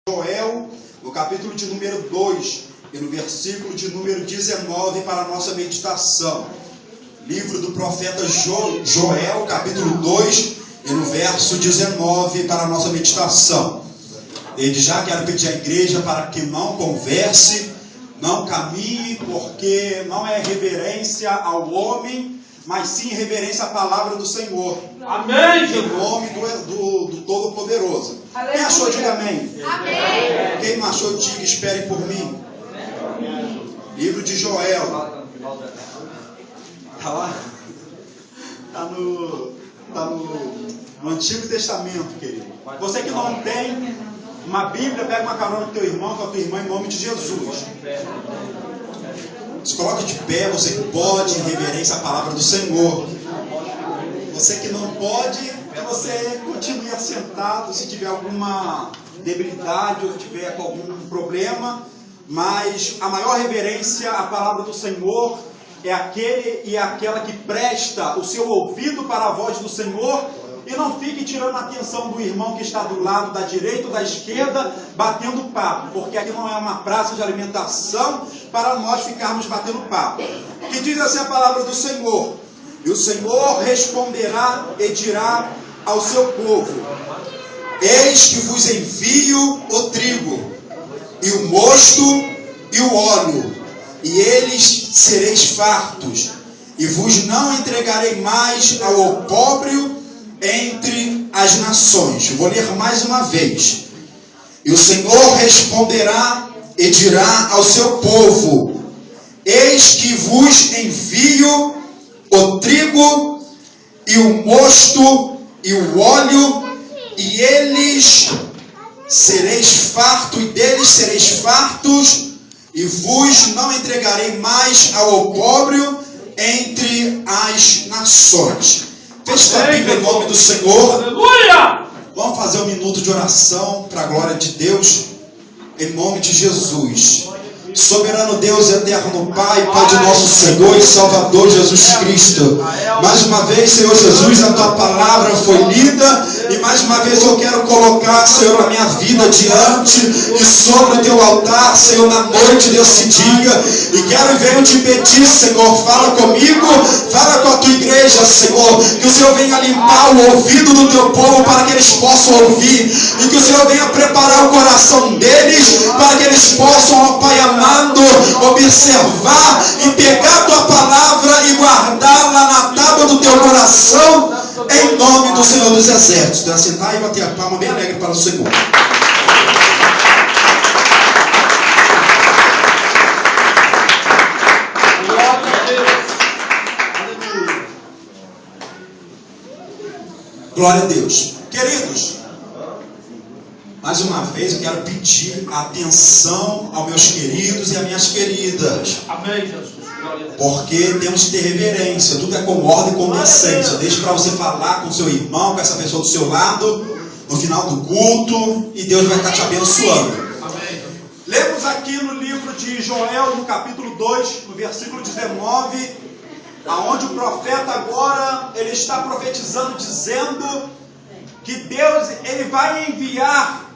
Joel, no capítulo de número 2 e no versículo de número 19 para a nossa meditação. Livro do profeta Joel, capítulo 2 e no verso 19 para a nossa meditação. Desde já quero pedir à igreja para que não converse, não caminhe, porque não é reverência ao homem, mas sim reverência à palavra do Senhor. Amém. Em nome do Todo-Poderoso. Quem achou, diga amém. Amém. Quem não achou, diga, espere por mim. Livro de Joel. Está lá? Está no Antigo Testamento, querido. Você que não tem uma Bíblia, pega uma carona com teu irmão, com a tua irmã, em nome de Jesus. Se coloque de pé, você que pode, em reverência à palavra do Senhor. Você que não pode, que você continue assentado, se tiver alguma debilidade ou tiver com algum problema. Mas a maior reverência à palavra do Senhor é aquele e aquela que presta o seu ouvido para a voz do Senhor e não fique tirando a atenção do irmão que está do lado da direita ou da esquerda, batendo papo, porque aqui não é uma praça de alimentação para nós ficarmos batendo papo. Que diz assim a palavra do Senhor: e o Senhor responderá e dirá ao seu povo: eis que vos envio o trigo, e o mosto, e o óleo, e eles sereis fartos, e vos não entregarei mais ao opróbrio entre as nações. Vou ler mais uma vez. E o Senhor responderá e dirá ao seu povo: eis que vos envio o trigo, e o mosto, e o óleo, e eles sereis fartos, e deles sereis fartos, e vos não entregarei mais ao opróbrio entre as nações. Feche a Bíblia em nome do Senhor. Aleluia! Vamos fazer um minuto de oração para a glória de Deus, em nome de Jesus. Soberano Deus, eterno Pai, Pai de nosso Senhor e Salvador Jesus Cristo. Mais uma vez, Senhor Jesus, a Tua palavra foi lida e mais uma vez eu quero colocar, Senhor, a minha vida diante e sobre o Teu altar, Senhor, na noite desse dia. E quero e venho te pedir, Senhor, fala comigo, fala com a Tua igreja, Senhor, que o Senhor venha limpar o ouvido do Teu povo para que eles possam ouvir e que o Senhor venha preparar o coração deles para que eles possam, ó Pai amado, observar e pegar a Tua palavra e guardá-la na tábua do Teu coração, em nome do Senhor dos Exércitos. Então, sentar e bater a palma bem alegre para o Senhor. Glória a Deus. Queridos, mais uma vez eu quero pedir atenção aos meus queridos e às minhas queridas. Amém, Jesus. Glória a Deus. Porque temos que ter reverência, tudo é com ordem e com decência. Deixe para você falar com o seu irmão, com essa pessoa do seu lado, no final do culto, e Deus vai estar te abençoando. Amém. Lemos aqui no livro de Joel, no capítulo 2, no versículo 19, aonde o profeta agora, ele está profetizando, dizendo que Deus, ele vai enviar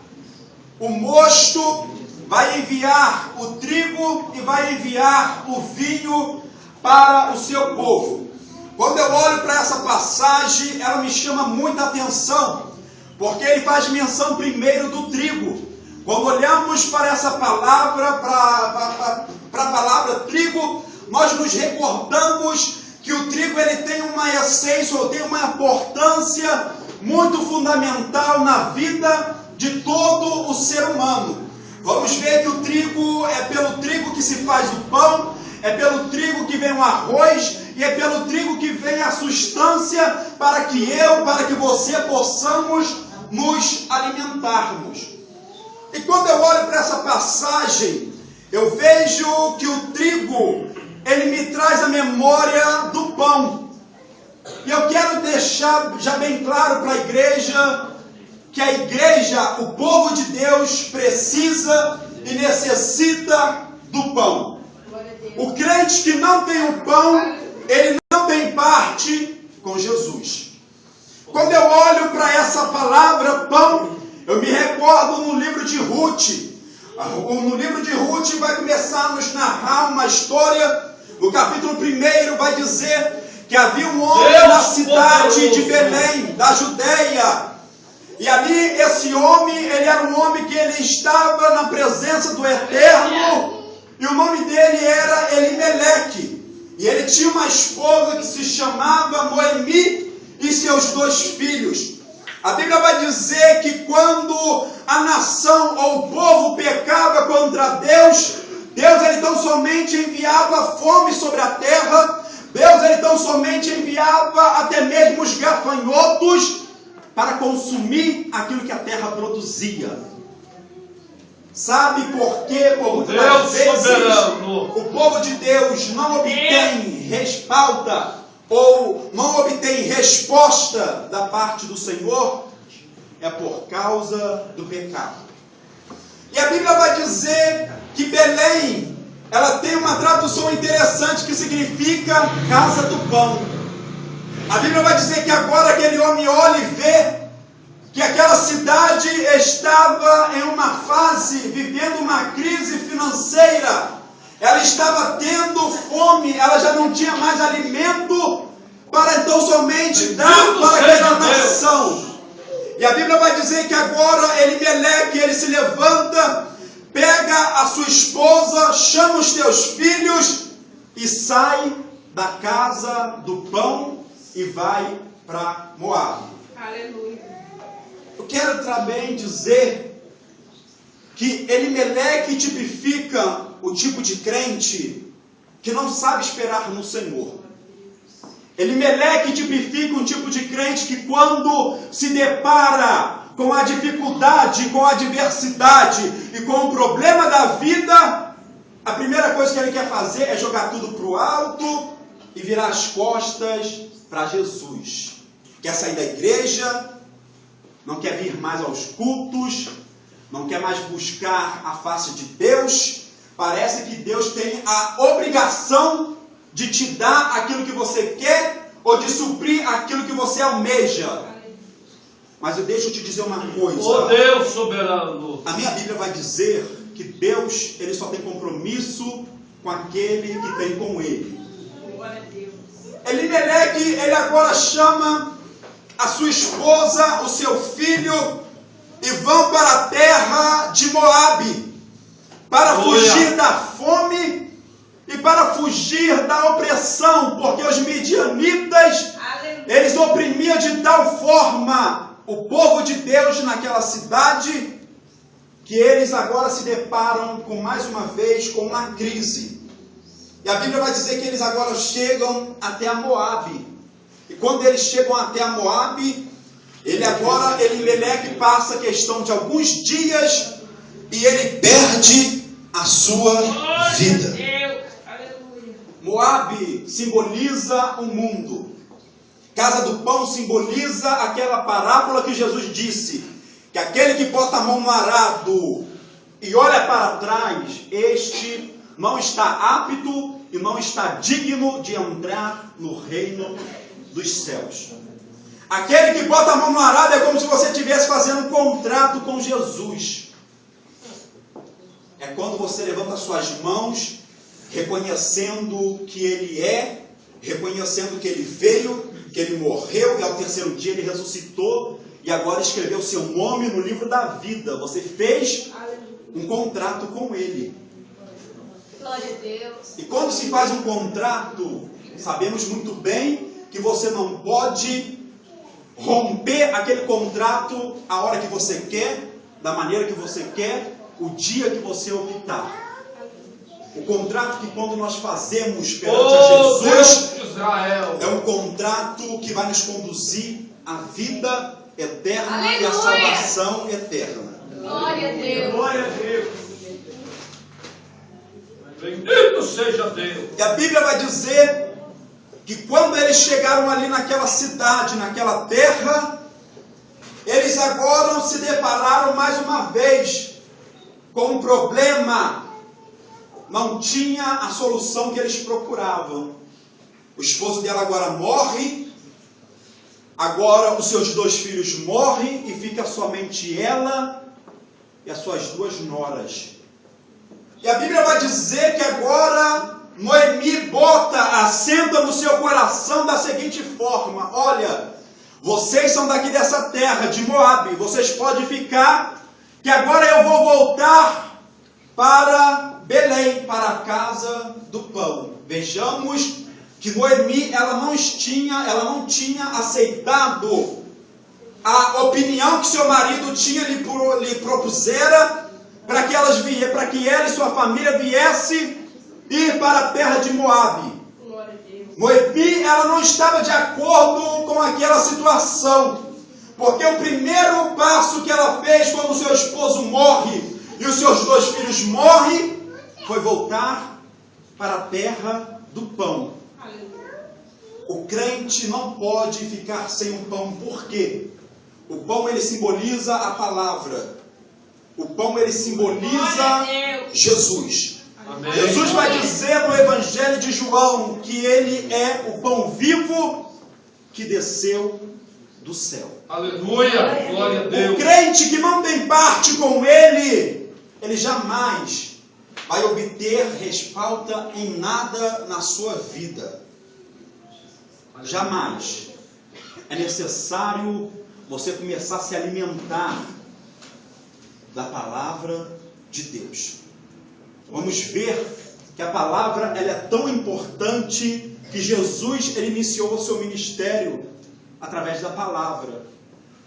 o mosto, vai enviar o trigo e vai enviar o vinho para o seu povo. Quando eu olho para essa passagem, ela me chama muita atenção, porque ele faz menção primeiro do trigo. Quando olhamos para essa palavra, para a palavra trigo, nós nos recordamos que o trigo ele tem uma essência, ou tem uma importância muito fundamental na vida de todo o ser humano. Vamos ver que o trigo é pelo trigo que se faz o pão, é pelo trigo que vem o arroz, e é pelo trigo que vem a substância para que para que você possamos nos alimentarmos. E quando eu olho para essa passagem, eu vejo que o trigo, ele me traz a memória do pão. E eu quero deixar já bem claro para a igreja, que a igreja, o povo de Deus, precisa e necessita do pão. O crente que não tem o pão, ele não tem parte com Jesus. Quando eu olho para essa palavra pão, Eu me recordo no livro de Ruth. No livro de Ruth vai começar a nos narrar uma história. No capítulo 1 vai dizer que havia um homem na cidade de Belém, da Judeia. E ali esse homem, ele era um homem que ele estava na presença do Eterno. E o nome dele era Elimeleque. E ele tinha uma esposa que se chamava Noemi e seus 2 filhos. A Bíblia vai dizer que quando a nação ou o povo pecava contra Deus, Deus ele tão somente enviava fome sobre a terra. Deus ele tão somente enviava até mesmo os gafanhotos para consumir aquilo que a terra produzia. Sabe por quê? Por muitas vezes o povo de Deus não obtém respalda ou não obtém resposta da parte do Senhor, é por causa do pecado. E a Bíblia vai dizer que Belém, ela tem uma tradução interessante que significa casa do pão. A Bíblia vai dizer que agora aquele homem olha e vê que aquela cidade estava em uma fase, vivendo uma crise financeira. Ela estava tendo fome, ela já não tinha mais alimento para então somente dar para aquela nação. E a Bíblia vai dizer que agora Elimeleque, ele se levanta, pega a sua esposa, chama os teus filhos e sai da casa do pão e vai para Moabe. Aleluia. Eu quero também dizer que Elimeleque tipifica o tipo de crente que não sabe esperar no Senhor. Elimeleque tipifica um tipo de crente que quando se depara com a dificuldade, com a adversidade e com o problema da vida, a primeira coisa que ele quer fazer é jogar tudo para o alto e virar as costas para Jesus. Quer sair da igreja, não quer vir mais aos cultos, não quer mais buscar a face de Deus. Parece que Deus tem a obrigação de te dar aquilo que você quer ou de suprir aquilo que você almeja. Mas deixa eu te dizer uma coisa. Ó Deus soberano. A minha Bíblia vai dizer que Deus, ele só tem compromisso com aquele que tem com ele. Elimeleque, ele agora chama a sua esposa, o seu filho, e vão para a terra de Moabe, para fugir da fome e para fugir da opressão, porque os midianitas, eles oprimiam de tal forma o povo de Deus naquela cidade, que eles agora se deparam com mais uma vez com uma crise. E a Bíblia vai dizer que eles agora chegam até a Moabe. E quando eles chegam até a Moabe, Elimeleque passa a questão de alguns dias e ele perde a sua vida. Moabe simboliza o mundo. Casa do pão simboliza aquela parábola que Jesus disse, que aquele que bota a mão no arado e olha para trás, este não está apto e não está digno de entrar no reino dos céus. Aquele que bota a mão no arado é como se você estivesse fazendo um contrato com Jesus. É quando você levanta suas mãos, reconhecendo que Ele é, reconhecendo que Ele veio, que Ele morreu e ao terceiro dia Ele ressuscitou e agora escreveu seu nome no livro da vida. Você fez um contrato com Ele. Glória a Deus. E quando se faz um contrato, sabemos muito bem que você não pode romper aquele contrato a hora que você quer, da maneira que você quer, o dia que você optar. O contrato que quando nós fazemos perante a Jesus é um contrato que vai nos conduzir à vida eterna. Aleluia. E à salvação eterna. Glória a Deus. Glória a Deus. Bendito seja Deus. E a Bíblia vai dizer que quando eles chegaram ali naquela cidade, naquela terra, eles agora se depararam mais uma vez com um problema. Não tinha a solução que eles procuravam. O esposo dela agora morre, Agora os seus 2 filhos morrem e fica somente ela e as suas 2 noras. E a Bíblia vai dizer que agora Noemi assenta no seu coração da seguinte forma: olha, vocês são daqui dessa terra, de Moabe, vocês podem ficar, que agora eu vou voltar para Belém, para a casa do pão. Vejamos que Noemi, ela não tinha aceitado a opinião que seu marido tinha lhe propusera para que ela e sua família viesse ir para a terra de Moabe. Noemi, ela não estava de acordo com aquela situação, porque o primeiro passo que ela fez quando o seu esposo morre e os seus 2 filhos morrem foi voltar para a terra do pão. O crente não pode ficar sem o pão. Por quê? O pão, ele simboliza a palavra. O pão, ele simboliza Jesus. Amém. Jesus vai dizer no Evangelho de João que ele é o pão vivo que desceu do céu. Aleluia, glória a Deus. O crente que não tem parte com ele jamais vai obter respaldo em nada na sua vida. Jamais. É necessário você começar a se alimentar da palavra de Deus. Vamos ver que a palavra ela é tão importante que Jesus ele iniciou o seu ministério através da palavra,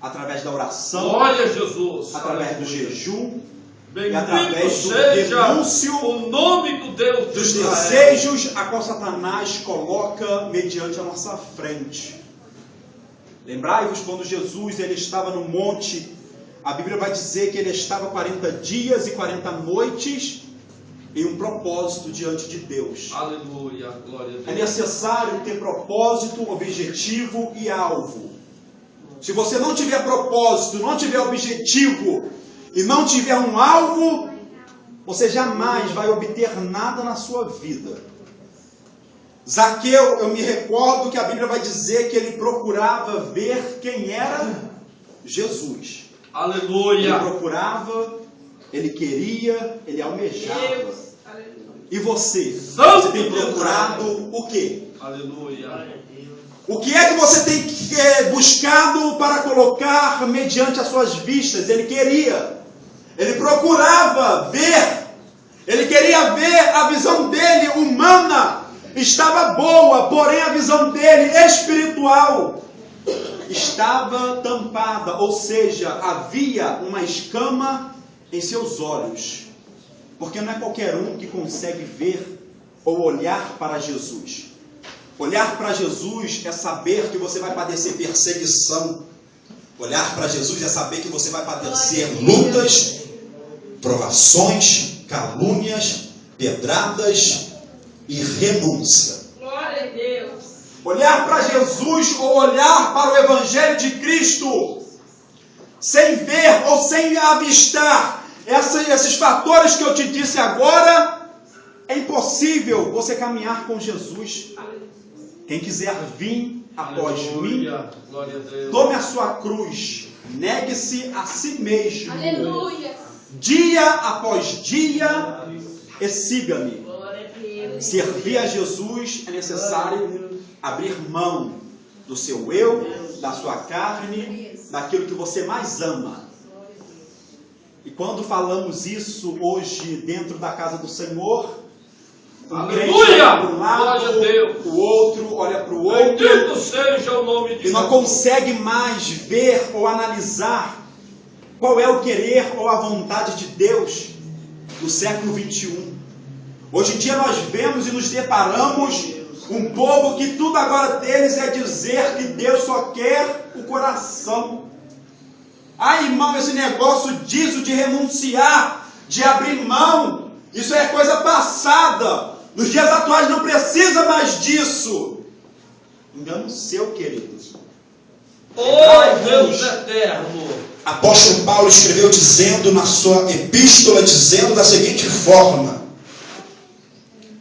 através da oração, Glória a Jesus. através do jejum, e Bendito através do seja renúncio o nome do Deus de dos Israel. desejos a qual Satanás coloca mediante a nossa frente. Lembrai-vos quando Jesus ele estava no monte, a Bíblia vai dizer que ele estava 40 dias e 40 noites em um propósito diante de Deus. Aleluia, glória a Deus. É necessário ter propósito, objetivo e alvo. Se você não tiver propósito, não tiver objetivo e não tiver um alvo, você jamais vai obter nada na sua vida. Zaqueu, eu me recordo que a Bíblia vai dizer que ele procurava ver quem era Jesus. Aleluia. Ele procurava, ele queria, ele almejava. E você? Você tem procurado o quê? Aleluia. O que é que você tem buscado para colocar mediante as suas vistas? Ele queria. Ele procurava ver. Ele queria ver, a visão dele humana estava boa, porém a visão dele espiritual estava tampada, ou seja, havia uma escama em seus olhos. Porque não é qualquer um que consegue ver ou olhar para Jesus. Olhar para Jesus é saber que você vai padecer perseguição. Olhar para Jesus é saber que você vai padecer lutas, provações, calúnias, pedradas e renúncia. Glória a Deus. Olhar para Jesus ou olhar para o Evangelho de Cristo sem ver ou sem avistar esses fatores que eu te disse agora, é impossível você caminhar com Jesus. Quem quiser vir após mim, glória a Deus. tome a sua cruz, negue-se a si mesmo, Aleluia. dia após dia, e siga-me. Glória a Deus. Servir a Jesus é necessário abrir mão do seu eu, da sua carne, daquilo que você mais ama. E quando falamos isso hoje dentro da casa do Senhor, um crente olha para um lado, o outro olha para o outro, Bendito seja o nome de e não Jesus. consegue mais ver ou analisar qual é o querer ou a vontade de Deus do século 21. Hoje em dia nós vemos e nos deparamos um povo que tudo agora deles é dizer que Deus só quer o coração. Ah, irmão, esse negócio disso de renunciar, de abrir mão, isso é coisa passada. Nos dias atuais não precisa mais disso. Engano seu, queridos. Oh, Deus eterno. Apóstolo Paulo escreveu dizendo na sua epístola, dizendo da seguinte forma: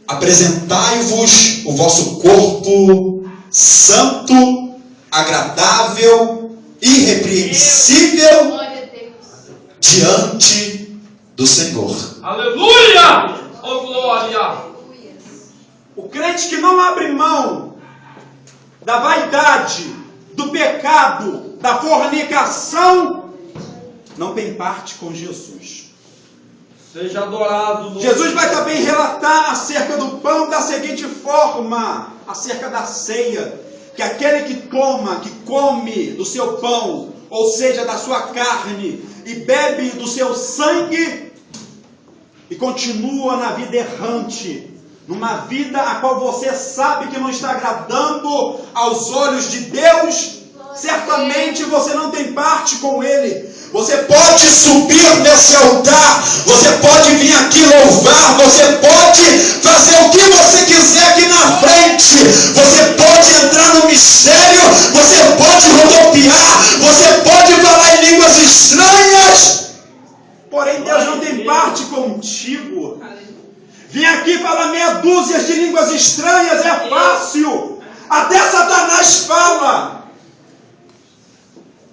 apresentai-vos o vosso corpo santo, agradável, irrepreensível Glória a Deus. diante do Senhor. Aleluia! Oh, glória! O crente que não abre mão da vaidade, do pecado, da fornicação, não tem parte com Jesus. Seja adorado. Lord. Jesus vai também relatar acerca do pão da seguinte forma, acerca da ceia, que aquele que toma, que come do seu pão, ou seja, da sua carne, e bebe do seu sangue, e continua na vida errante, numa vida a qual você sabe que não está agradando aos olhos de Deus, certamente você não tem parte com Ele. Você pode subir nesse altar, você pode vir aqui louvar, você pode fazer o que você quiser aqui na frente, você pode entrar no mistério, você pode rodopiar, você pode falar em línguas estranhas, porém Deus não tem parte contigo. Vir aqui falar meia dúzia de línguas estranhas é fácil, até Satanás fala.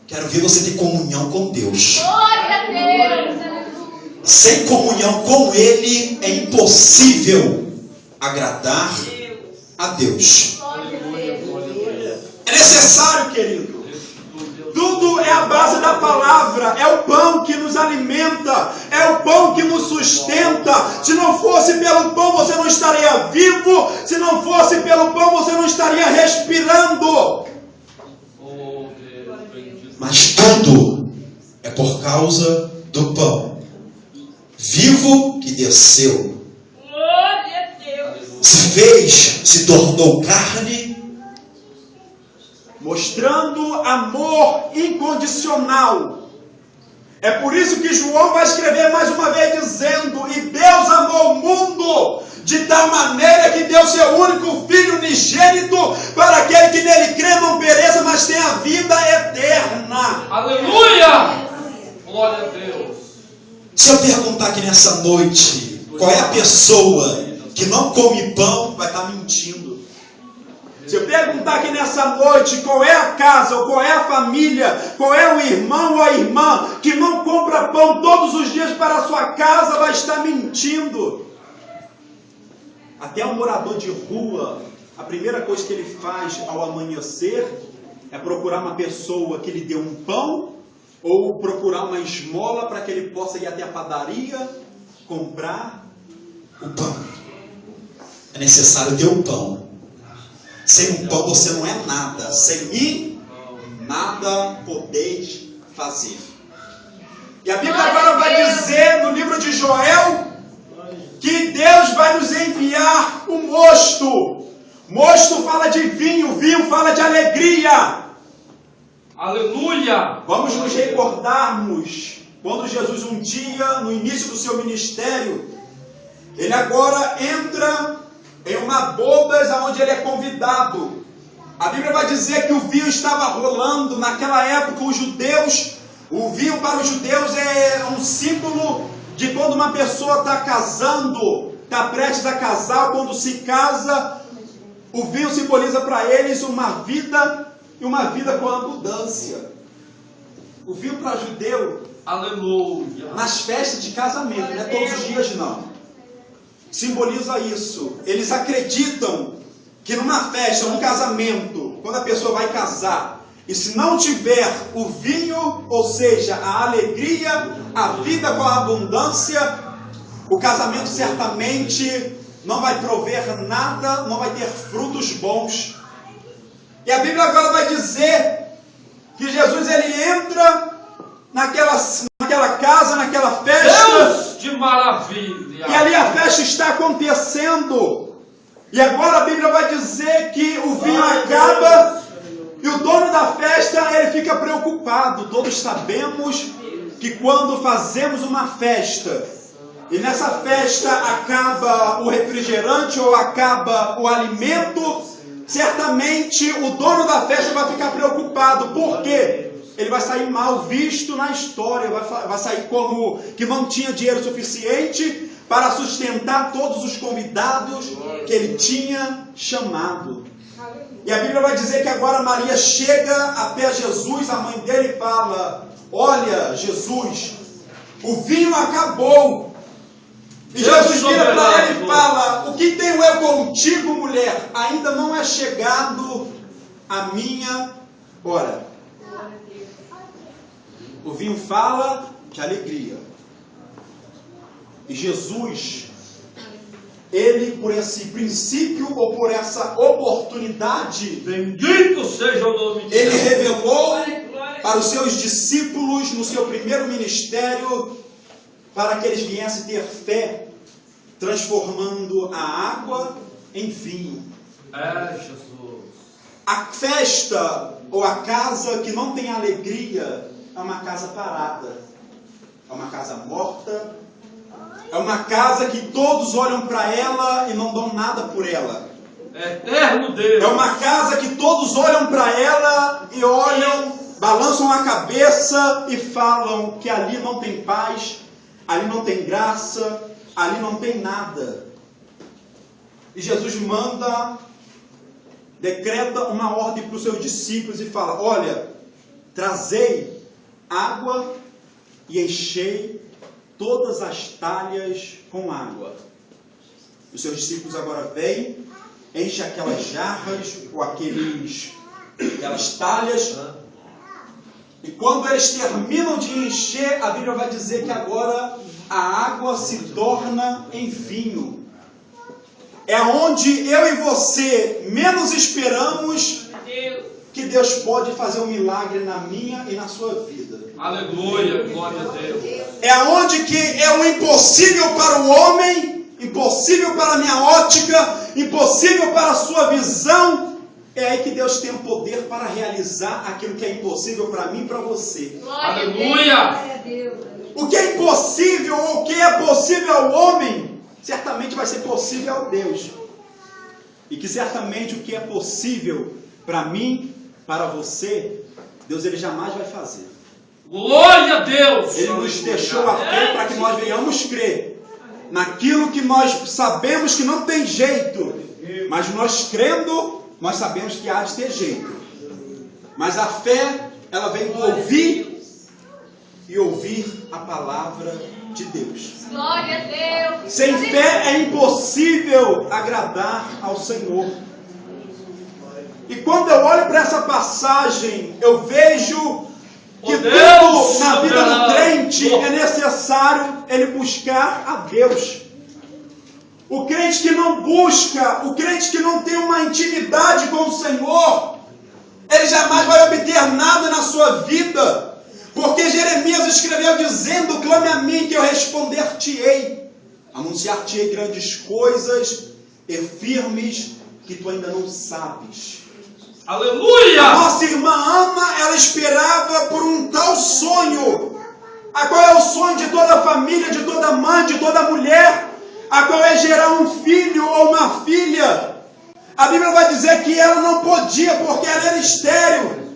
Quero ver você ter comunhão com Deus. Glória a Deus. Sem comunhão com Ele é impossível agradar a Deus. É necessário, querido. Tudo é a base da palavra, é o pão que nos alimenta, é o pão que nos sustenta. Se não fosse pelo pão, você não estaria vivo. Se não fosse pelo pão, você não estaria respirando. Mas tudo é por causa do pão vivo que desceu, Glória a Deus. se fez, se tornou carne, mostrando amor incondicional. É por isso que João vai escrever mais uma vez dizendo: e Deus amou o mundo de tal maneira que deu seu único Filho unigênito, para aquele que nele crê não pereça, mas tenha vida eterna. Aleluia! Glória a Deus. Se eu perguntar aqui nessa noite, qual é a pessoa que não come pão, vai estar mentindo. Se eu perguntar aqui nessa noite qual é a casa, ou qual é a família, qual é o irmão ou a irmã que não compra pão todos os dias para a sua casa, vai estar mentindo. Até um morador de rua, a primeira coisa que ele faz ao amanhecer é procurar uma pessoa que lhe dê um pão, ou procurar uma esmola para que ele possa ir até a padaria, comprar o pão. É necessário ter o pão. Sem um pão você não é nada. Sem mim, nada podeis fazer. E a Bíblia agora vai dizer no livro de Joel que Deus vai nos enviar o mosto. Mosto fala de vinho, vinho fala de alegria. Aleluia! Vamos nos recordarmos quando Jesus um dia, no início do seu ministério, ele agora entra em uma bodas onde ele é convidado. A Bíblia vai dizer que o vinho estava rolando. Naquela época os judeus, o vinho para os judeus é um símbolo de quando uma pessoa está casando, está prestes a casar, quando se casa, o vinho simboliza para eles uma vida, e uma vida com abundância. O vinho para judeu, Aleluia! nas festas de casamento, não é todos os dias não, simboliza isso. Eles acreditam que numa festa, num casamento, quando a pessoa vai casar, e se não tiver o vinho, ou seja, a alegria, a vida com a abundância, o casamento certamente não vai prover nada, não vai ter frutos bons. E a Bíblia agora vai dizer que Jesus ele entra naquela casa, naquela festa. Deus de maravilha! E ali a festa está acontecendo. E agora a Bíblia vai dizer que o vinho acaba e o dono da festa ele fica preocupado. Todos sabemos que quando fazemos uma festa e nessa festa acaba o refrigerante ou acaba o alimento, certamente o dono da festa vai ficar preocupado. Por quê? Ele vai sair mal visto na história, vai sair como que não tinha dinheiro suficiente para sustentar todos os convidados que ele tinha chamado. E a Bíblia vai dizer que agora Maria chega até Jesus, a mãe dele, e fala: olha, Jesus, o vinho acabou. E Jesus vira para ela e fala: o que tenho eu contigo, mulher? Ainda não é chegado a minha hora. O vinho fala de alegria. E Jesus, ele, por esse princípio ou por essa oportunidade, Bendito seja o nome de Deus. ele revelou para os seus discípulos no seu primeiro ministério, para que eles viessem ter fé, transformando a água em vinho. É, Jesus. A festa ou a casa que não tem alegria é uma casa parada, é uma casa morta, é uma casa que todos olham para ela e não dão nada por ela. Eterno Deus. É uma casa que todos olham para ela e olham, balançam a cabeça e falam que ali não tem paz, ali não tem graça, ali não tem nada. E Jesus manda, decreta uma ordem para os seus discípulos e fala: olha, trazei água e enchei todas as talhas com água. Os seus discípulos agora vêm, enchem aquelas jarras ou aquelas talhas. E quando eles terminam de encher, a Bíblia vai dizer que agora a água se torna em vinho. É onde eu e você menos esperamos que Deus pode fazer um milagre na minha e na sua vida. Aleluia, glória a Deus. É onde que é o impossível para o homem, impossível para a minha ótica, impossível para a sua visão. É aí que Deus tem o poder para realizar aquilo que é impossível para mim e para você. Aleluia. O que é impossível ou o que é possível ao homem, certamente vai ser possível ao Deus. E que certamente o que é possível para mim, para você, Deus ele jamais vai fazer. Glória a Deus. Ele nos deixou a fé para que nós venhamos crer naquilo que nós sabemos que não tem jeito, mas nós crendo, nós sabemos que há de ter jeito. Mas a fé, ela vem do ouvir e ouvir a palavra de Deus. Glória a Deus. Sem fé é impossível agradar ao Senhor. E quando eu olho para essa passagem, eu vejo que tudo na vida do crente é necessário ele buscar a Deus. O crente que não busca, o crente que não tem uma intimidade com o Senhor, ele jamais vai obter nada na sua vida. Porque Jeremias escreveu dizendo: clame a mim que eu responder-te-ei, anunciar-te-ei grandes coisas e firmes que tu ainda não sabes. Aleluia! A nossa irmã Ana, ela esperava por um tal sonho, a qual é o sonho de toda família, de toda mãe, de toda mulher, a qual é gerar um filho ou uma filha. A Bíblia vai dizer que ela não podia porque ela era estéril.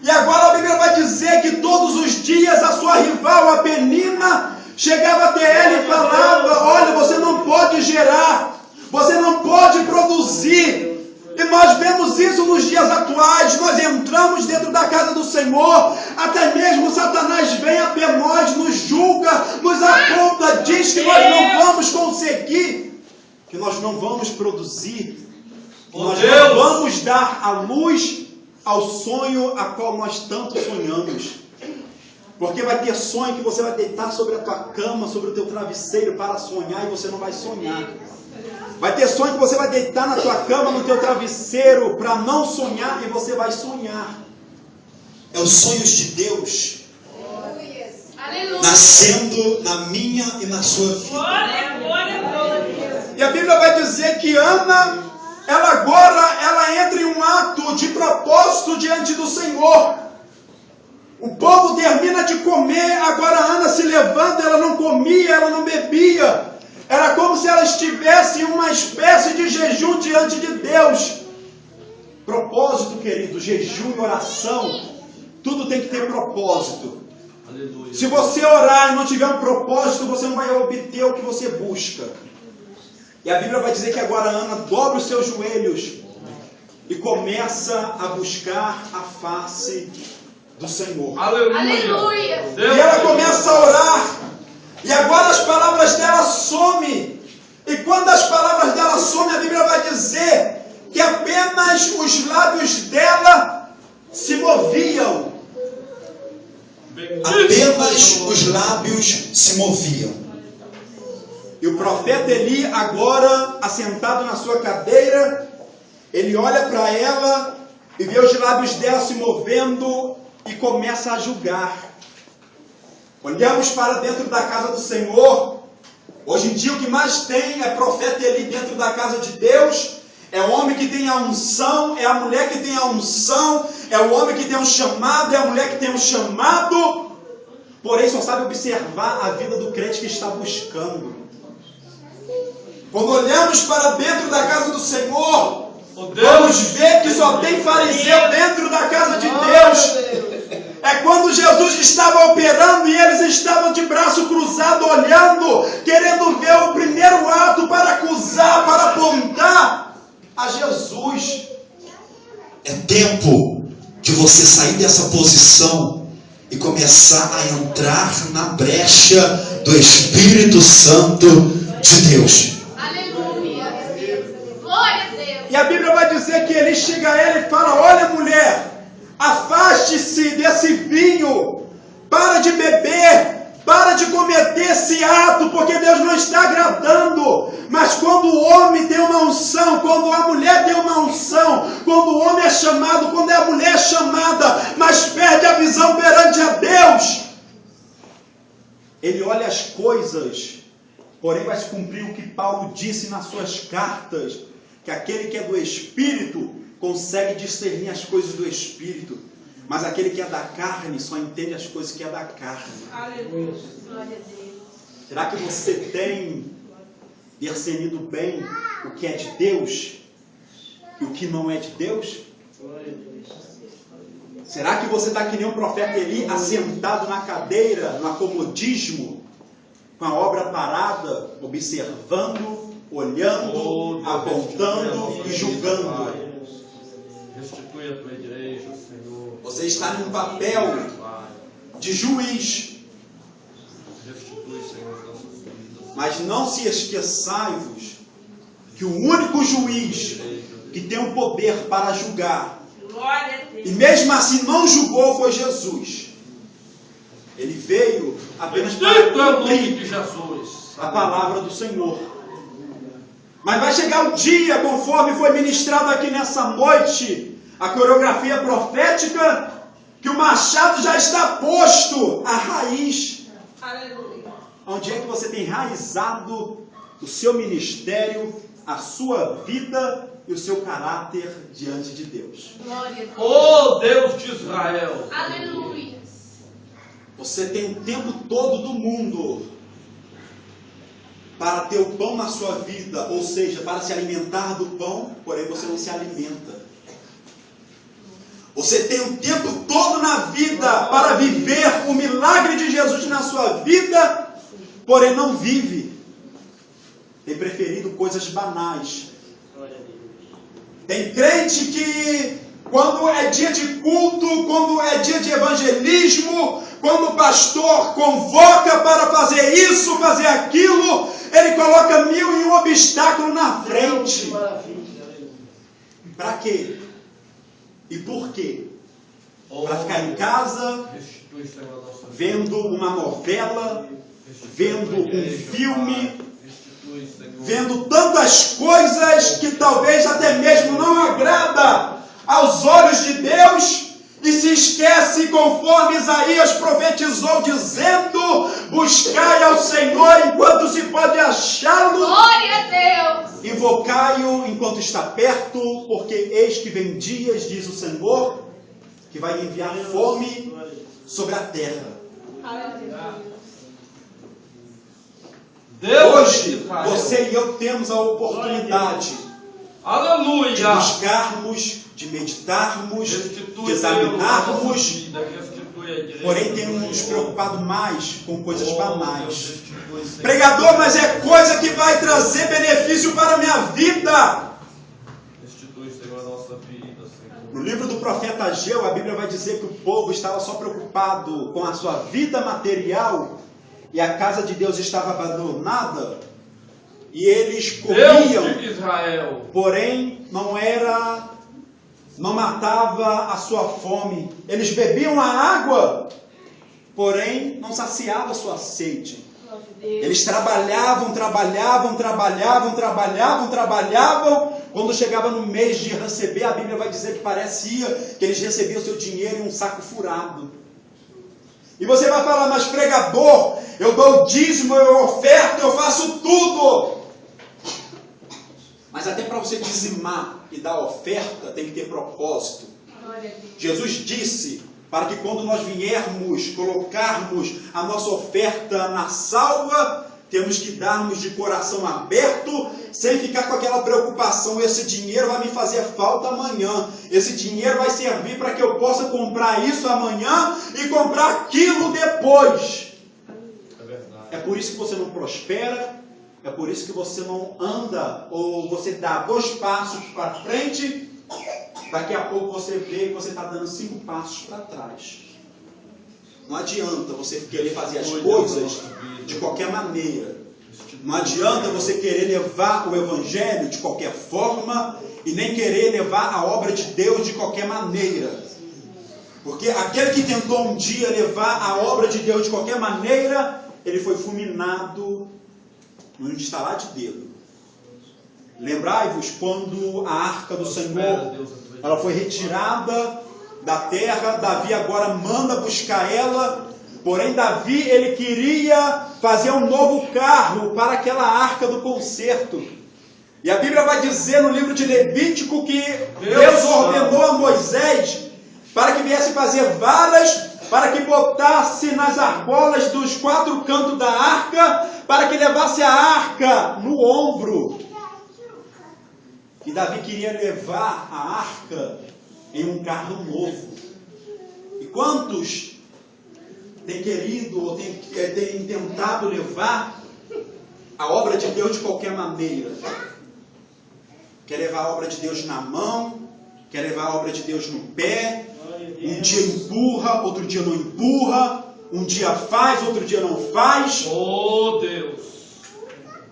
E agora a Bíblia vai dizer que todos os dias a sua rival, a Penina, chegava até ela e falava: olha, você não pode gerar, você não pode produzir. E nós vemos isso nos dias atuais. Nós entramos dentro da casa do Senhor, até mesmo Satanás vem até nós, nos julga, nos aponta, diz que nós não vamos conseguir, que nós não vamos produzir, que nós não vamos dar a luz ao sonho a qual nós tanto sonhamos. Porque vai ter sonho que você vai deitar sobre a tua cama, sobre o teu travesseiro para sonhar, e você não vai sonhar. Vai ter sonho que você vai deitar na tua cama, no teu travesseiro, para não sonhar, e você vai sonhar. É os sonhos de Deus nascendo na minha e na sua vida. E a Bíblia vai dizer que Ana, ela entra em um ato de propósito diante do Senhor. O povo termina de comer, agora Ana se levanta, ela não comia, ela não bebia. Era como se ela estivesse em uma espécie de jejum diante de Deus. Propósito, querido, jejum e oração, tudo tem que ter propósito. Aleluia. Se você orar e não tiver um propósito, você não vai obter o que você busca. E a Bíblia vai dizer que agora Ana dobra os seus joelhos e começa a buscar a face do Senhor. Aleluia. Deus. E ela começa a orar. E agora as palavras dela somem. E quando as palavras dela somem, a Bíblia vai dizer que apenas os lábios dela se moviam. Apenas os lábios se moviam. E o profeta Eli, agora assentado na sua cadeira, ele olha para ela e vê os lábios dela se movendo e começa a julgar. Olhamos para dentro da casa do Senhor. Hoje em dia o que mais tem é profeta Eli dentro da casa de Deus. É o homem que tem a unção, é a mulher que tem a unção, é o homem que tem um chamado, é a mulher que tem um chamado. Porém só sabe observar a vida do crente que está buscando. Quando olhamos para dentro da casa do Senhor, vamos ver que só tem fariseu dentro da casa de Deus. É quando Jesus estava operando e eles estavam de braço cruzado olhando, querendo ver o primeiro ato para acusar, para apontar a Jesus. É tempo de você sair dessa posição e começar a entrar na brecha do Espírito Santo de Deus. Aleluia. Glória a Deus. E a Bíblia vai dizer que ele chega a ela e fala: olha, mulher, afaste-se desse vinho, para de beber, para de cometer esse ato, porque Deus não está agradando. Mas quando o homem tem uma unção, quando a mulher tem uma unção, quando o homem é chamado, quando a mulher é chamada, mas perde a visão perante a Deus, ele olha as coisas, porém vai se cumprir o que Paulo disse nas suas cartas, que aquele que é do Espírito consegue discernir as coisas do Espírito, mas aquele que é da carne só entende as coisas que é da carne. Aleluia. Glória a Deus. Será que você tem discernido bem o que é de Deus e o que não é de Deus? Será que você está que nem o profeta Eli, assentado na cadeira, no acomodismo, com a obra parada, observando, olhando, apontando e julgando? Restitui a tua igreja, Senhor. Você está num papel de juiz. Restitui, Senhor, as nossas vidas. Mas não se esqueçai-vos que o único juiz que tem o poder para julgar, Glória a Deus. e mesmo assim não julgou, foi Jesus. Ele veio apenas para Bendito é o nome cumprir de Jesus. a palavra do Senhor. Mas vai chegar o dia, conforme foi ministrado aqui nessa noite, a coreografia profética, que o machado já está posto à raiz. Aleluia. Onde é que você tem enraizado o seu ministério, a sua vida e o seu caráter diante de Deus? Glória a Deus. Oh Deus de Israel. Aleluia. Você tem o tempo todo do mundo para ter o pão na sua vida, ou seja, para se alimentar do pão, porém você não se alimenta. Você tem o tempo todo na vida para viver o milagre de Jesus na sua vida, porém não vive. Tem preferido coisas banais. Tem crente que, quando é dia de culto, quando é dia de evangelismo, quando o pastor convoca para fazer isso, fazer aquilo, ele coloca 1001 obstáculos na frente. Para quê? E por quê? Para ficar em casa, Restitui, Senhor, a nossa vida. vendo uma novela, vendo um filme, Restitui, Senhor. vendo tantas coisas que talvez até mesmo não agrada aos olhos de Deus, e se esquece, conforme Isaías profetizou, dizendo: buscai ao Senhor enquanto se pode achá-lo, Glória a Deus. invocai-o enquanto está perto, porque eis que vem dias, diz o Senhor, que vai enviar fome sobre a terra. Aleluia. Deus Hoje, de Israel. você e eu temos a oportunidade de Aleluia. buscarmos, de meditarmos, de Restitui, examinarmos, Senhor, a nossa vida. Restitui a igreja. porém temos nos preocupado mais com coisas Oh, banais. Deus, restitui, Senhor. Pregador, mas é coisa que vai trazer benefício para a minha vida. Restitui, Senhor, a nossa vida. No livro do profeta Ageu, a Bíblia vai dizer que o povo estava só preocupado com a sua vida material e a casa de Deus estava abandonada e eles comiam, Deus de Israel. porém não matava a sua fome. Eles bebiam a água, porém não saciava a sua sede. Eles trabalhavam. Quando chegava no mês de receber, a Bíblia vai dizer que parecia que eles recebiam o seu dinheiro em um saco furado. E você vai falar, mas pregador, eu dou o dízimo, eu oferto, eu faço tudo. Mas até para você dizimar e dar oferta, tem que ter propósito. Jesus disse, para que quando nós viermos colocarmos a nossa oferta na salva, temos que darmos de coração aberto, sem ficar com aquela preocupação, esse dinheiro vai me fazer falta amanhã, esse dinheiro vai servir para que eu possa comprar isso amanhã e comprar aquilo depois. É por isso que você não prospera, é por isso que você não anda, ou você dá 2 passos para frente, daqui a pouco você vê que você está dando 5 passos para trás. Não adianta você querer fazer as coisas de qualquer maneira. Não adianta você querer levar o Evangelho de qualquer forma e nem querer levar a obra de Deus de qualquer maneira. Porque aquele que tentou um dia levar a obra de Deus de qualquer maneira, ele foi fulminado no estalar de dedo. Lembrai-vos quando a arca do Senhor ela foi retirada da terra, Davi agora manda buscar ela, porém Davi ele queria fazer um novo carro para aquela arca do concerto. E a Bíblia vai dizer no livro de Levítico que Deus ordenou a Moisés para que viesse fazer varas, para que botasse nas argolas dos 4 cantos da arca, para que levasse a arca no ombro. E Davi queria levar a arca em um carro novo. E quantos têm querido ou têm tentado levar a obra de Deus de qualquer maneira? Quer levar a obra de Deus na mão, quer levar a obra de Deus no pé, um dia empurra, outro dia não empurra, um dia faz, outro dia não faz. Oh Deus!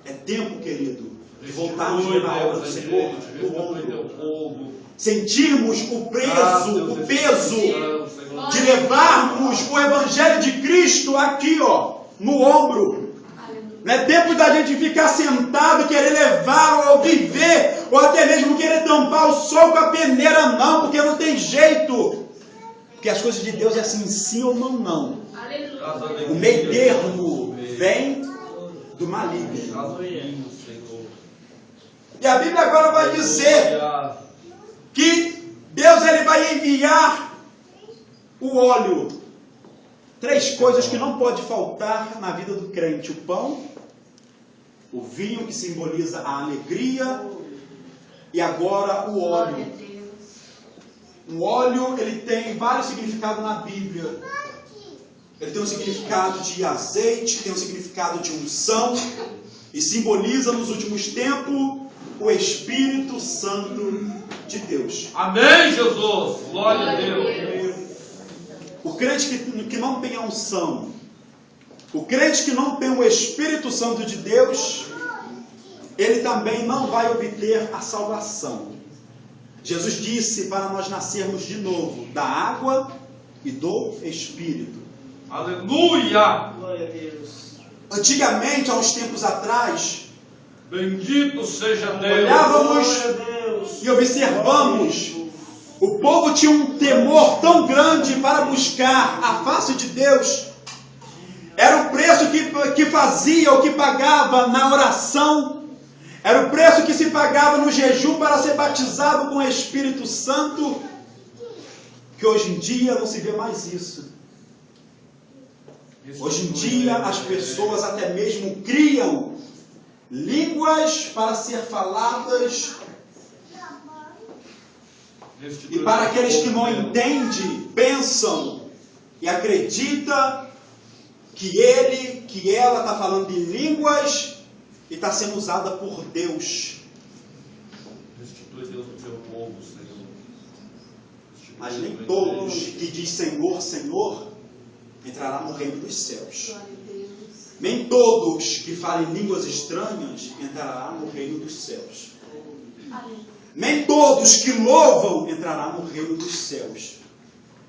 É tempo, querido, de voltarmos na obra do Senhor no ombro. Sentirmos o peso de levarmos o Evangelho de Cristo aqui, ó, no ombro. Não é tempo da gente ficar sentado, querer levar ou viver, ou até mesmo querer tampar o sol com a peneira, não, porque não tem jeito. Porque as coisas de Deus é assim, sim ou não, não. O meio termo vem do maligno. E a Bíblia agora vai dizer que Deus ele vai enviar o óleo. 3 coisas que não pode faltar na vida do crente: o pão, o vinho que simboliza a alegria e agora o óleo. O óleo ele tem vários significados na Bíblia. Ele tem um significado de azeite, tem um significado de unção e simboliza nos últimos tempos o Espírito Santo de Deus. Amém, Jesus! Glória a Deus! O crente que não tem a unção, o crente que não tem o Espírito Santo de Deus, ele também não vai obter a salvação. Jesus disse para nós nascermos de novo da água e do Espírito. Aleluia! Glória a Deus. Antigamente, há uns tempos atrás, Bendito seja Deus! olhávamos Glória a Deus. e observamos, o povo tinha um temor tão grande para buscar a face de Deus. Era o preço que fazia, ou que pagava na oração. Era o preço que se pagava no jejum para ser batizado com o Espírito Santo. Que hoje em dia não se vê mais isso. Hoje em dia as pessoas até mesmo criam línguas para ser faladas. E para aqueles que não entendem, pensam e acreditam que ele, que ela está falando em línguas e está sendo usada por Deus. Restitui, Deus, o teu povo, Senhor. Mas nem todos que diz Senhor, Senhor, entrará no reino dos céus. Nem todos que falem línguas estranhas entrará no reino dos céus. Nem todos que louvam entrará no reino dos céus.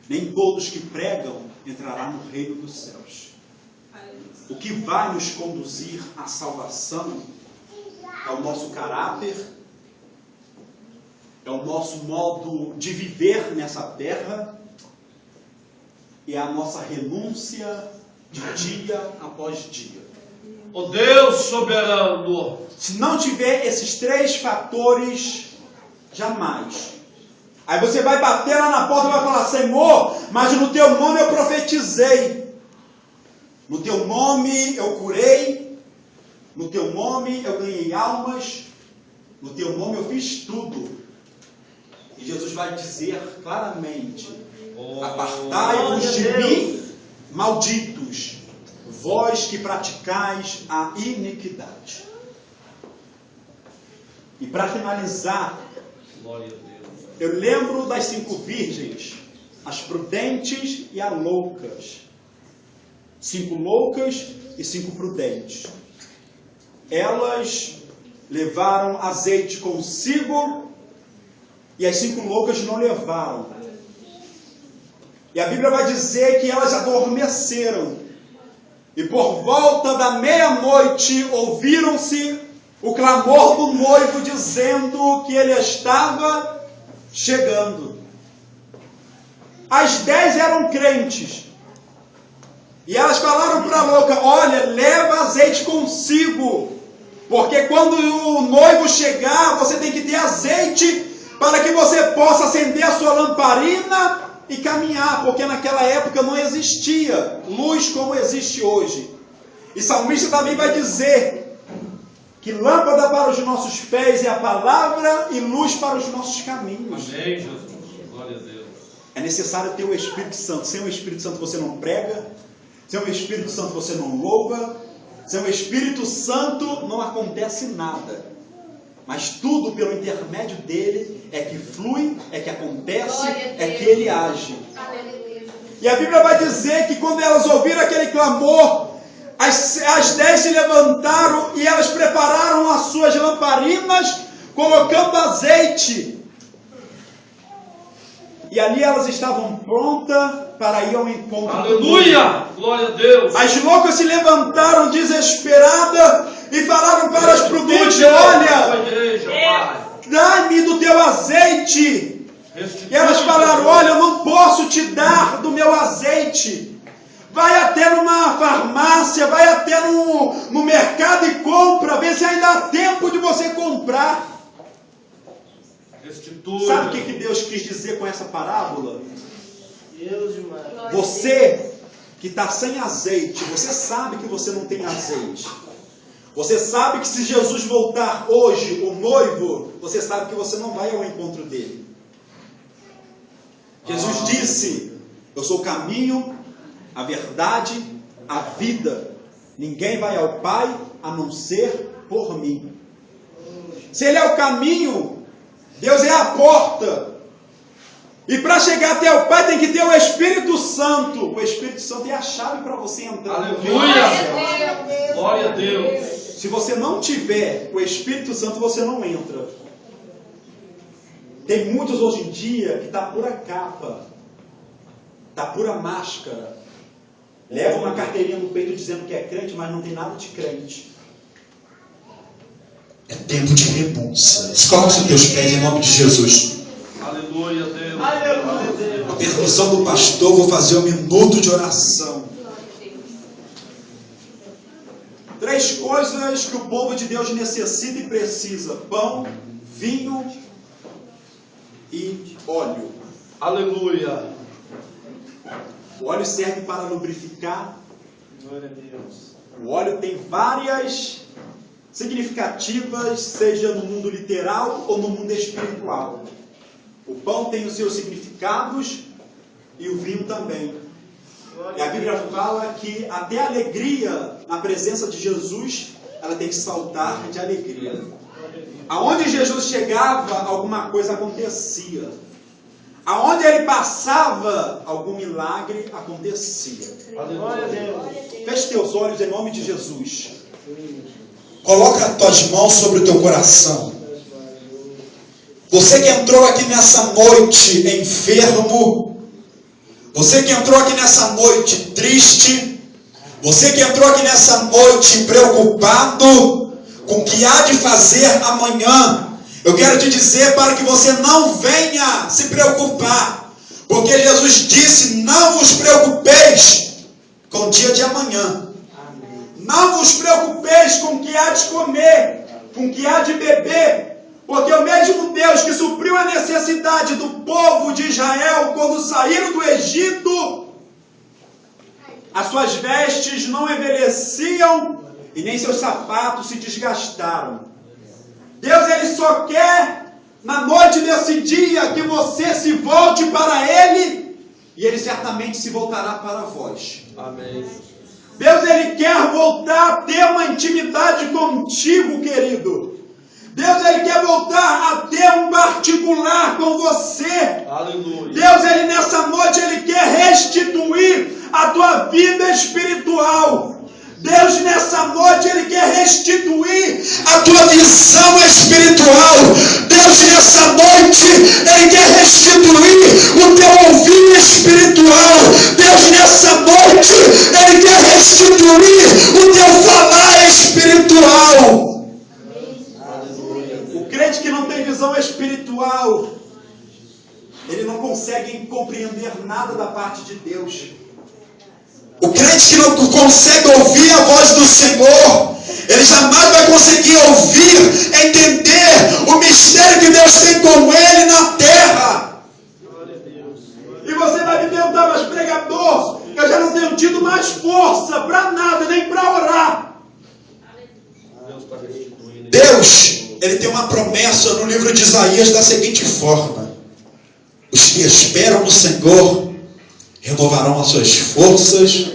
Nem todos que pregam entrará no reino dos céus. O que vai nos conduzir à salvação é o nosso caráter, é o nosso modo de viver nessa terra e é a nossa renúncia de dia após dia. Ó Deus soberano, Se não tiver esses 3 fatores, jamais. Aí você vai bater lá na porta e vai falar: Senhor, mas no teu nome eu profetizei. No teu nome eu curei. No teu nome eu ganhei almas. No teu nome eu fiz tudo. E Jesus vai dizer claramente: apartai-vos de mim, malditos, vós que praticais a iniquidade. E para finalizar, glória a Deus. eu lembro das 5 virgens, as prudentes e as loucas. 5 loucas e 5 prudentes. Elas levaram azeite consigo e as 5 loucas não levaram. E a Bíblia vai dizer que elas adormeceram. E por volta da meia-noite ouviram-se o clamor do noivo dizendo que ele estava chegando. As 10 eram crentes. E elas falaram para a louca: olha, leva azeite consigo. Porque quando o noivo chegar, você tem que ter azeite para que você possa acender a sua lamparina e caminhar. Porque naquela época não existia luz como existe hoje. E salmista também vai dizer que lâmpada para os nossos pés é a palavra e luz para os nossos caminhos. Amém, Jesus. Glória a Deus. É necessário ter o Espírito Santo. Sem o Espírito Santo você não prega. Sem o Espírito Santo você não louva. Sem o Espírito Santo não acontece nada. Mas tudo pelo intermédio dele é que flui, é que acontece, é que ele age. E a Bíblia vai dizer que quando elas ouviram aquele clamor, as 10 se levantaram e elas prepararam as suas lamparinas, colocando azeite. E ali elas estavam prontas para ir ao encontro. Aleluia! Glória a Deus! As loucas se levantaram desesperadas e falaram para as prudentes: olha, dá-me do teu azeite. E elas falaram: olha, eu não posso te dar do meu azeite. Vai até numa farmácia, vai até no mercado e compra, vê se ainda há tempo de você comprar. Restitui. Sabe o que Deus quis dizer com essa parábola? Deus demais. Você que está sem azeite, você sabe que você não tem azeite. Você sabe que se Jesus voltar hoje, o noivo, você sabe que você não vai ao encontro dele. Jesus disse: eu sou o caminho, a verdade, a vida. Ninguém vai ao Pai a não ser por mim. Se ele é o caminho, Deus é a porta. E para chegar até o Pai tem que ter o Espírito Santo. O Espírito Santo é a chave para você entrar no reino dos céus. Glória a Deus! Se você não tiver o Espírito Santo, você não entra. Tem muitos hoje em dia que está pura capa, está pura máscara. Leva uma carteirinha no peito dizendo que é crente, mas não tem nada de crente. É tempo de renúncia. Coloque os teus pés em nome de Jesus. Aleluia, Deus! Aleluia, Deus. Com a permissão do pastor, vou fazer um minuto de oração. 3 coisas que o povo de Deus necessita e precisa: pão, vinho e óleo. Aleluia! O óleo serve para lubrificar. Glória a Deus. O óleo tem várias significativas, seja no mundo literal ou no mundo espiritual. O pão tem os seus significados e o vinho também. E a Bíblia fala que até a alegria na presença de Jesus, ela tem que saltar de alegria. Aonde Jesus chegava, alguma coisa acontecia. Aonde ele passava, algum milagre acontecia. Glória a Deus. Feche teus olhos em nome de Jesus. Coloca as tuas mãos sobre o teu coração. Você que entrou aqui nessa noite enfermo, você que entrou aqui nessa noite triste, você que entrou aqui nessa noite preocupado com o que há de fazer amanhã, eu quero te dizer para que você não venha se preocupar, porque Jesus disse: não vos preocupeis com o dia de amanhã. Não vos preocupeis com o que há de comer, com o que há de beber, porque o mesmo Deus que supriu a necessidade do povo de Israel quando saíram do Egito, as suas vestes não envelheciam e nem seus sapatos se desgastaram. Deus, Ele só quer, na noite desse dia, que você se volte para Ele, e Ele certamente se voltará para vós. Amém. Deus, Ele quer voltar a ter uma intimidade contigo, querido. Deus, Ele quer voltar a ter um particular com você. Aleluia. Deus, Ele nessa noite, Ele quer restituir a tua vida espiritual. Deus, nessa noite, Ele quer restituir A tua visão espiritual. Deus, nessa noite, Ele quer restituir o teu ouvido espiritual. Deus, nessa noite, Ele quer restituir o teu falar espiritual. o crente que não tem visão espiritual. Ele não consegue compreender nada da parte de Deus. O crente que não consegue ouvir a voz do Senhor, ele jamais vai conseguir ouvir, entender o mistério que Deus tem com ele na terra. Glória a Deus. E você vai me perguntar: mas pregador, eu já não tenho tido mais força para nada, nem para orar. Deus está restituindo. Deus, Ele tem uma promessa no livro de Isaías da seguinte forma: os que esperam no Senhor renovarão as suas forças,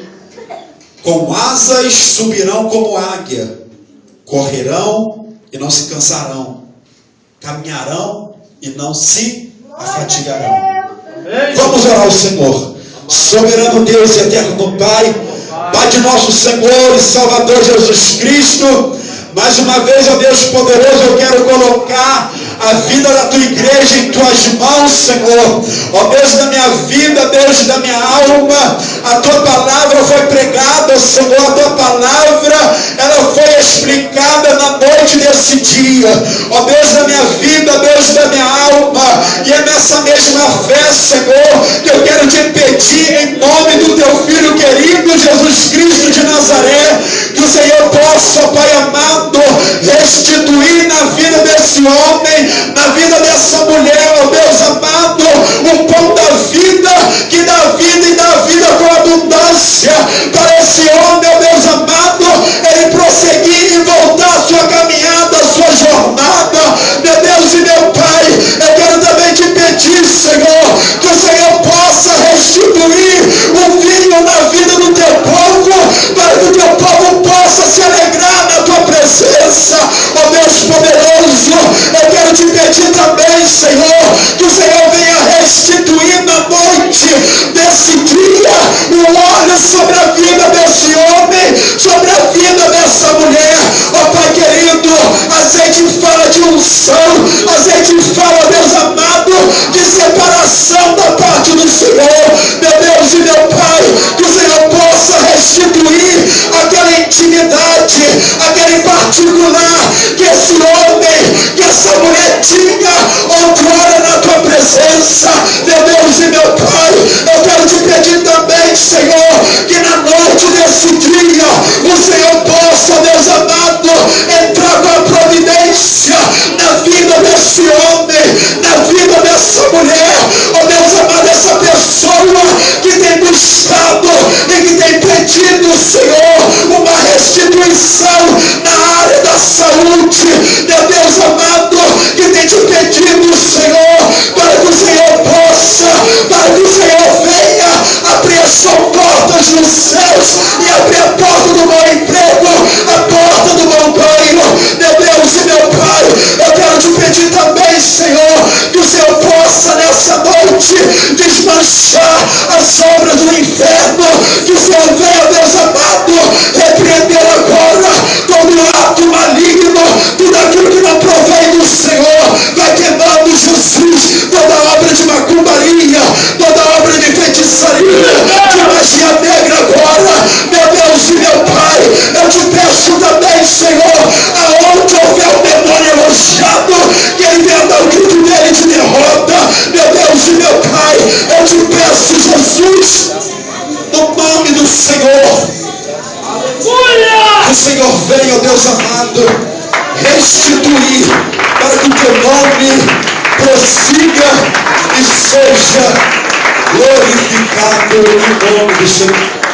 com asas subirão como águia, correrão e não se cansarão, caminharão e não se afatigarão. Vamos orar ao Senhor. Soberano Deus e eterno Pai, Pai de nosso Senhor e Salvador Jesus Cristo, mais uma vez, ó Deus poderoso, eu quero colocar a vida da tua igreja em tuas mãos, Senhor. Ó Deus da minha vida, Deus da minha alma, a tua palavra foi pregada, Senhor, a tua palavra, ela foi explicada na noite desse dia. Ó Deus da minha vida, Deus da minha alma, e é nessa mesma fé, Senhor, que eu quero te pedir em nome do teu Filho querido, Jesus Cristo de Nazaré, que o Senhor possa, ó Pai amado, restituir na vida desse homem, na vida dessa mulher, ó Deus amado, o pão da vida, que dá vida e dá vida com abundância para esse homem, ó Deus amado, ele prosseguir e voltar a sua caminhada, a sua jornada. Meu Deus e meu Pai, eu quero também te pedir, Senhor, que o Senhor possa restituir o vinho na vida do teu povo, para que o teu povo possa se alegrar na tua presença, ó Deus poderoso. Eu quero te pedir também, Senhor, que o Senhor venha restituir na noite desse dia o óleo sobre a vida desse homem, sobre a vida dessa mulher. Ó Pai querido, azeite fala de unção, azeite fala, Deus amado, de separação da parte do Senhor. Meu Deus e meu Pai, que o Senhor possa restituir aquela intimidade, aquele particular que esse homem, que essa mulher tinha outrora na tua presença. Meu Deus e meu Pai, eu quero te pedir também, Senhor, que na noite desse dia o Senhor possa, Deus amado, entrar com a providência na vida desse homem, na vida dessa mulher. Ó Deus amado, essa pessoa que tem buscado e que tem pedido, Senhor, uma restituição na área da saúde. Meu Deus amado, que tem te pedido, Senhor, para que o Senhor possa, para que o Senhor venha abrir as suas portas nos céus e abrir a porta do bom emprego, a porta do bom banho. Meu Deus e meu Pai, eu quero te pedir também, Senhor, que o Senhor possa nessa noite restituir, para que o teu nome prossiga e seja glorificado em nome do Senhor.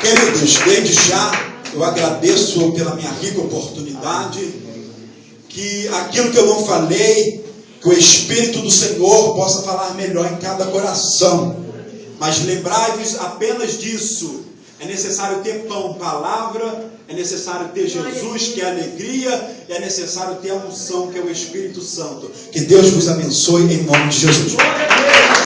Queridos, desde já eu agradeço pela minha rica oportunidade, que aquilo que eu não falei, que o Espírito do Senhor possa falar melhor em cada coração. Mas lembrai-vos apenas disso. É necessário ter pão, palavra, é necessário ter Jesus, que é alegria, e é necessário ter a unção, que é o Espírito Santo. Que Deus vos abençoe em nome de Jesus.